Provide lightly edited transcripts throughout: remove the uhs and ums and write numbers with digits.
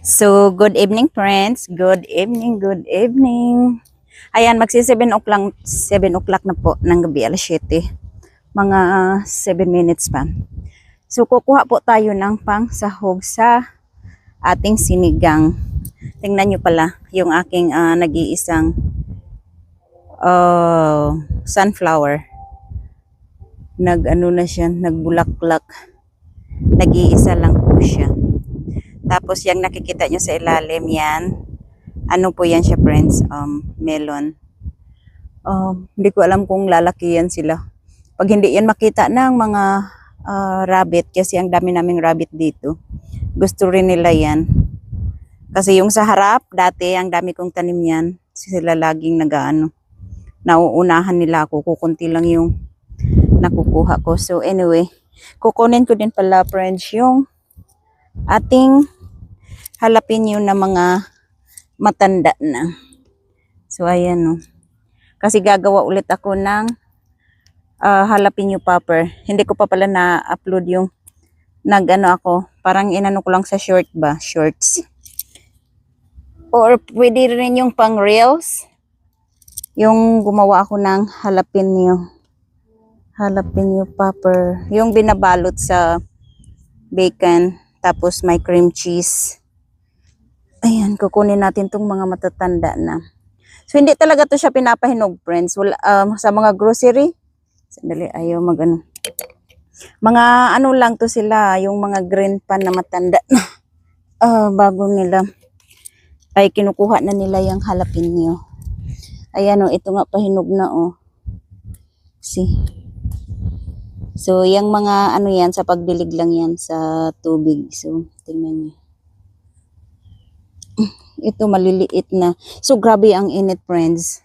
So, good evening friends. Good evening, good evening. Ayan, magsi 7 o'clock na po ng gabi, alas 7. Mga 7 minutes pa. So, kukuha po tayo ng pang sahog sa ating sinigang. Tingnan nyo pala yung aking nag-iisang sunflower. Nag-ano na siya, nagbulaklak. Nag-iisa lang po siya. Tapos yung nakikita nyo sa ilalim yan, ano po yan siya friends, melon. Hindi ko alam kung lalaki yan sila. Pag hindi yan makita ng mga rabbit, kasi ang dami naming rabbit dito, gusto rin nila yan. Kasi yung sa harap, dati ang dami kong tanim yan, sila laging nauunahan nila ako, kukunti lang yung nakukuha ko. So anyway, kukunin ko din pala friends yung ating jalapeno na mga matanda na. So ayan no. Kasi gagawa ulit ako ng jalapeno popper. Hindi ko pa pala na-upload yung ako, parang inano ko lang sa shorts. Or pwede rin yung pang reels. Yung gumawa ako ng jalapeno popper. Yung binabalot sa bacon, tapos may cream cheese. Ayan, kukunin natin tong mga matatanda na. So, hindi talaga to siya pinapahinog, friends. Wala, sa mga grocery. Sandali, ayaw mag-ano. Mga ano lang to sila, yung mga green pan na matanda na. Bago nila, ay kinukuha na nila yung jalapeno. Ayan o, ito nga pahinog na o. See? So, yung mga ano yan, sa pagdilig lang yan sa tubig. So, tingnan niyo. Ito maliliit na. So grabe ang init friends.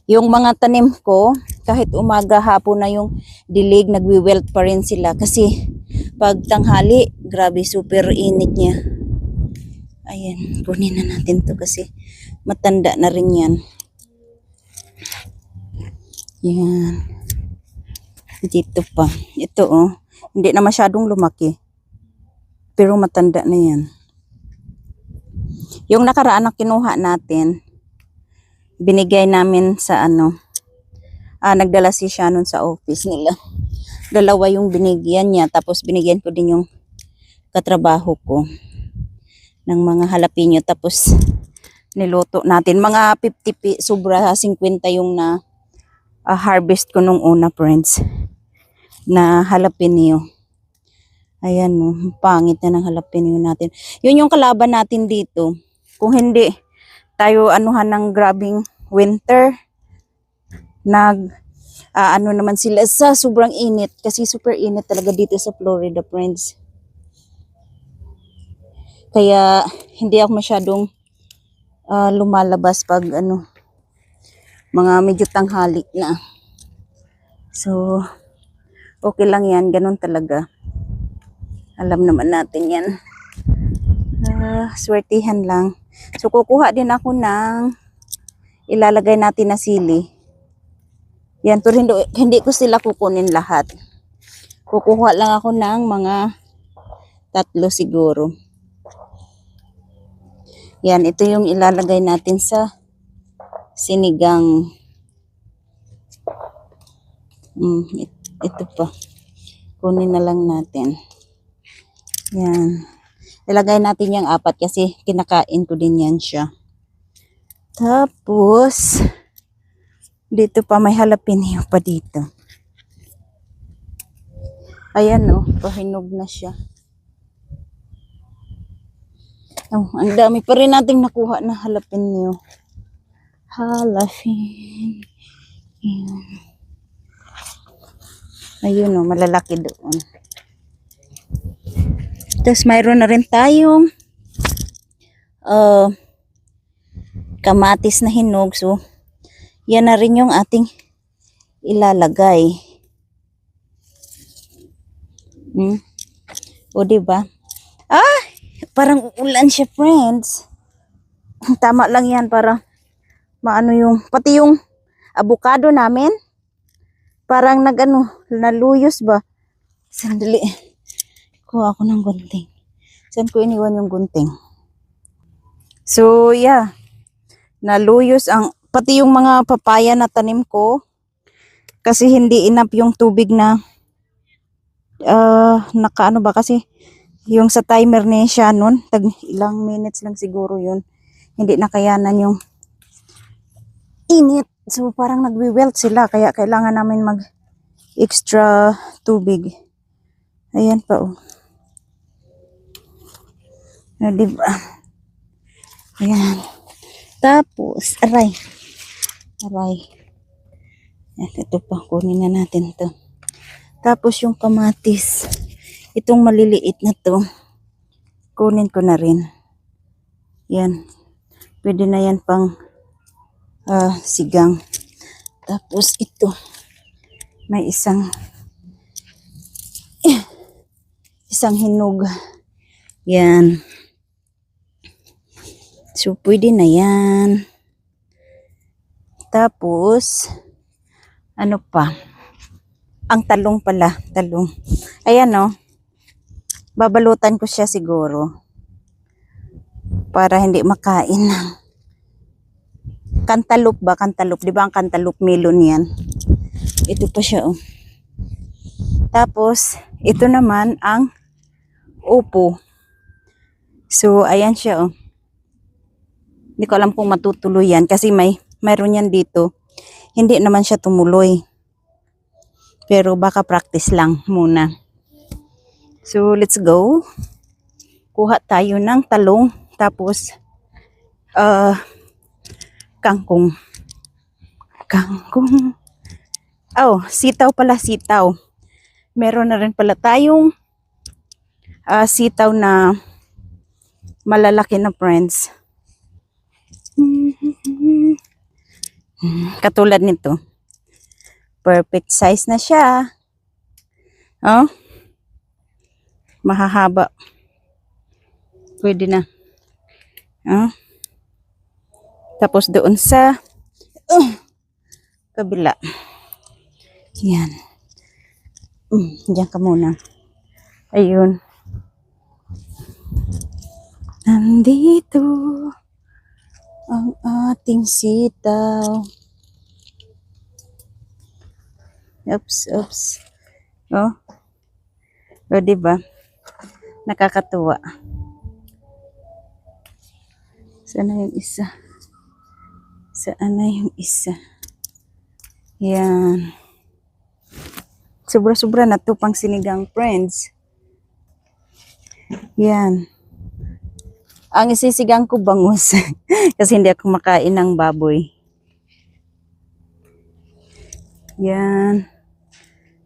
Yung mga tanim ko, kahit umaga hapon na yung dilig, nagwi-wilt pa rin sila. Kasi pag tanghali, grabe super init niya. Ayan, kunin na natin to kasi matanda na rin yan. Yan. Dito pa. Ito oh, hindi na masyadong lumaki. Pero matanda na yan. Yung nakaraan na kinuha natin, binigay namin sa nagdala si Shannon sa office nila. Dalawa yung binigyan niya, tapos binigyan ko din yung katrabaho ko ng mga jalapeno, tapos niluto natin. Mga 50, sobra 50 yung na harvest ko nung una friends, na jalapeno. Ayan no, pangit na ng jalapeno natin. Yun yung kalaban natin dito. Kung hindi tayo anuhan ng grabing winter, naman sila sa sobrang init. Kasi super init talaga dito sa Florida friends. Kaya hindi ako masyadong lumalabas pag mga medyo tanghali na. So okay lang yan, ganun talaga. Alam naman natin yan. Swertihan lang. So, kukuha din ako ng ilalagay natin na sili. Yan, pero hindi ko sila kukunin lahat. Kukuha lang ako ng mga 3 siguro. Yan, ito yung ilalagay natin sa sinigang. Ito pa. Kunin na lang natin. Yan. Ilagay natin yung 4 kasi kinakain ko din yan siya. Tapos, dito pa may jalapeno pa dito. Ayan o, pahinog na siya. Oh, ang dami pa rin nating nakuha na jalapeno. Ayun o, malalaki doon. Tapos mayroon na rin tayong kamatis na hinog. So, yan na rin yung ating ilalagay. O diba? Parang uulan siya friends. Tama lang yan para maano yung, pati yung avocado namin. Parang naluyos ba? Sandali. Kuha ako ng gunting. Saan ko iniwan yung gunting? So, yeah. Naluyos pati yung mga papaya na tanim ko. Kasi hindi enough yung tubig na, nakaano ba kasi, yung sa timer ni Shannon, ilang minutes lang siguro yun. Hindi nakayanan yung init. So, parang nagwi-wilt sila. Kaya kailangan namin extra tubig. Ayan pa, oh. Diba? Ayan. Tapos, aray. Ayan, ito pa, kunin na natin to. Tapos yung kamatis. Itong maliliit na to, kunin ko na rin. Yan. Pwede na yan pang sigang. Tapos ito, may isang hinog. Yan. So, pwede na yan. Tapos, ano pa? Ang talong pala. Talong. Ayan, oh. Babalutan ko siya siguro. Para hindi makain ng cantaloupe ba? Cantaloupe. Di ba ang cantaloupe melon yan? Ito pa siya, oh. Tapos, ito naman ang upo. So, ayan siya, oh. Hindi ko alam kung matutuloy yan kasi mayroon yan dito. Hindi naman siya tumuloy. Pero baka practice lang muna. So, let's go. Kuha tayo ng talong. Tapos, kangkong. Oh, sitaw pala, sitaw. Meron na rin pala tayong sitaw na malalaki na, friends. Katulad nito. Perfect size na siya. Oh. Mahahaba. Pwede na. Oh. Tapos doon sa kabila. Yan. Diyan ka muna. Ayun. Nandito ang ating sitaw. Oops. Oh. O, diba? Nakakatuwa. Saan na yung isa? Yan. Sobra-sobra na to pang sinigang, friends. Yan. Ang isisigang ko bangus. Kasi hindi ako makain ng baboy. Yan.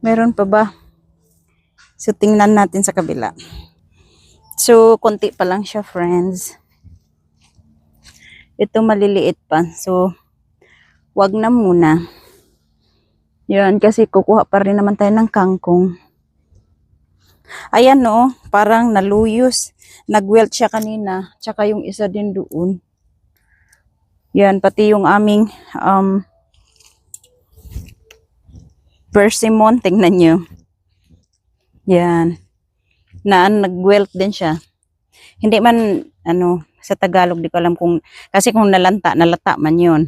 Meron pa ba? So, tingnan natin sa kabila. So, konti pa lang siya, friends. Ito maliliit pa. So, wag na muna. Yan, kasi kukuha pa rin naman tayo ng kangkong. Ayan, no. Parang naluyos. Nag-wilt siya kanina. Tsaka yung isa din doon. Yan, pati yung aming persimmon. Tingnan nyo. Yan. Nag-wilt din siya. Hindi man, sa Tagalog, di ko alam kung, kasi kung nalata man yun.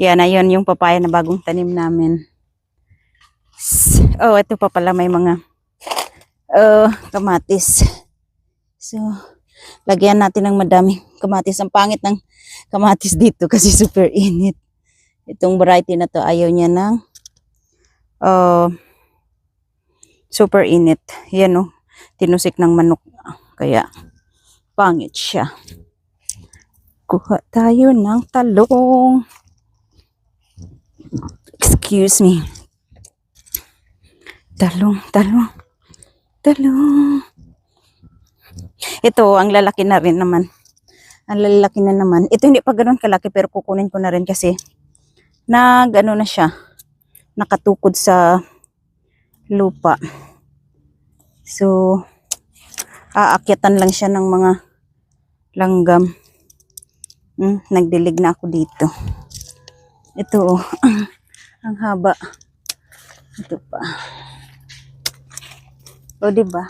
Yan, ayun yung papaya na bagong tanim namin. Oh, ito pa pala may mga kamatis. So, lagyan natin ng madaming kamatis. Ang pangit ng kamatis dito kasi super init. Itong variety na to, ayaw niya ng super init. Yan, oh. Tinusik ng manok. Kaya, pangit siya. Kuha tayo ng talong. Excuse me. Talong. Ito, ang lalaki na rin naman. Ang lalaki na naman. Ito hindi pa ganoon kalaki pero kukunin ko na rin kasi na siya. Nakatukod sa lupa. So, aakyatan lang siya ng mga langgam. Nagdilig na ako dito. Ito, ang haba. Ito pa. O, diba?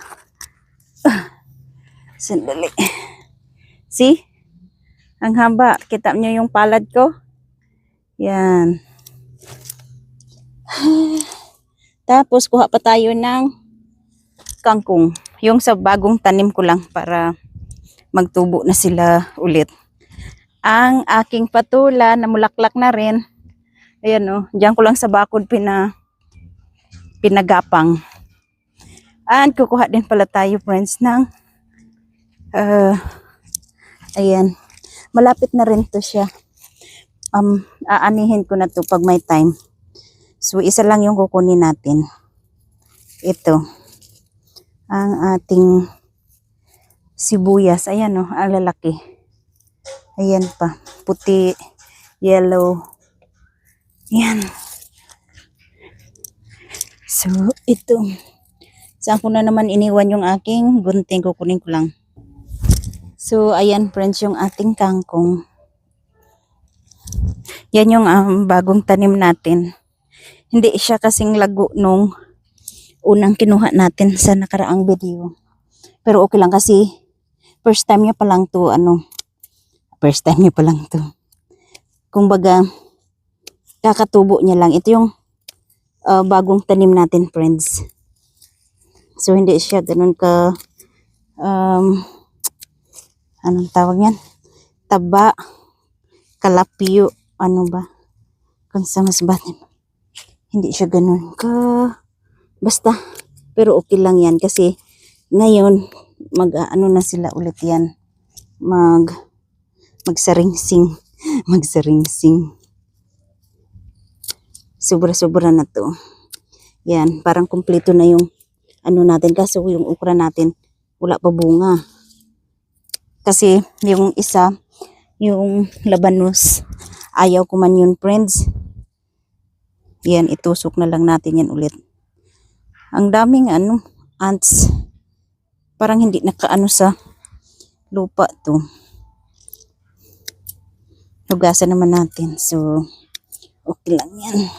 Sandali. See? Ang haba. Kita niyo yung palad ko? Yan. Tapos, kuha pa tayo ng kangkong. Yung sa bagong tanim ko lang para magtubo na sila ulit. Ang aking patula na mulaklak na rin. Ayan o. Diyan ko lang sa bakod pinagapang. And kukuha din pala tayo, friends, ng ayan. Malapit na rin to siya. Aanihin ko na to pag may time. So, isa lang yung kukunin natin. Ito. Ang ating sibuyas. Ayan o, ang lalaki. Ayan pa. Puti, yellow. Ayan. So, ito. Saan ko na naman iniwan yung aking gunting? Kukunin ko lang. So, ayan friends, yung ating kangkong. Yan yung bagong tanim natin. Hindi siya kasing lago nung unang kinuha natin sa nakaraang video. Pero okay lang kasi first time niya pa lang to, kumbaga, kakatubo niya lang. Ito yung bagong tanim natin, friends. So, hindi siya ganun ka, anong tawag yan? Taba, kalapyo, ano ba? Kung sa mas batin. Hindi siya ganun ka, basta. Pero okay lang yan kasi ngayon, na sila ulit yan. Magsaringsing. Magsaringsing. Sobra-sobra na to. Yan, parang kumpleto na yung natin. Kaso yung okra natin, wala pa bunga. Kasi yung isa, yung labanos, ayaw ko man yun, friends. Yan, itusok na lang natin yan ulit. Ang daming ants. Parang hindi nakaano sa lupa to. Hugasan naman natin. So, okay lang yan.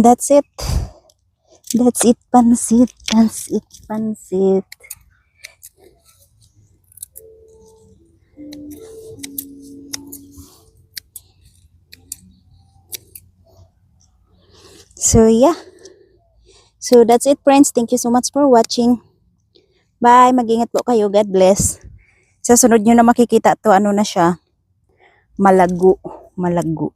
That's it. That's it, pansit. That's it, pansit. So, yeah. So, that's it, friends. Thank you so much for watching. Bye. Mag-ingat po kayo. God bless. Sa sunod nyo na makikita to, na siya? Malago. Malago.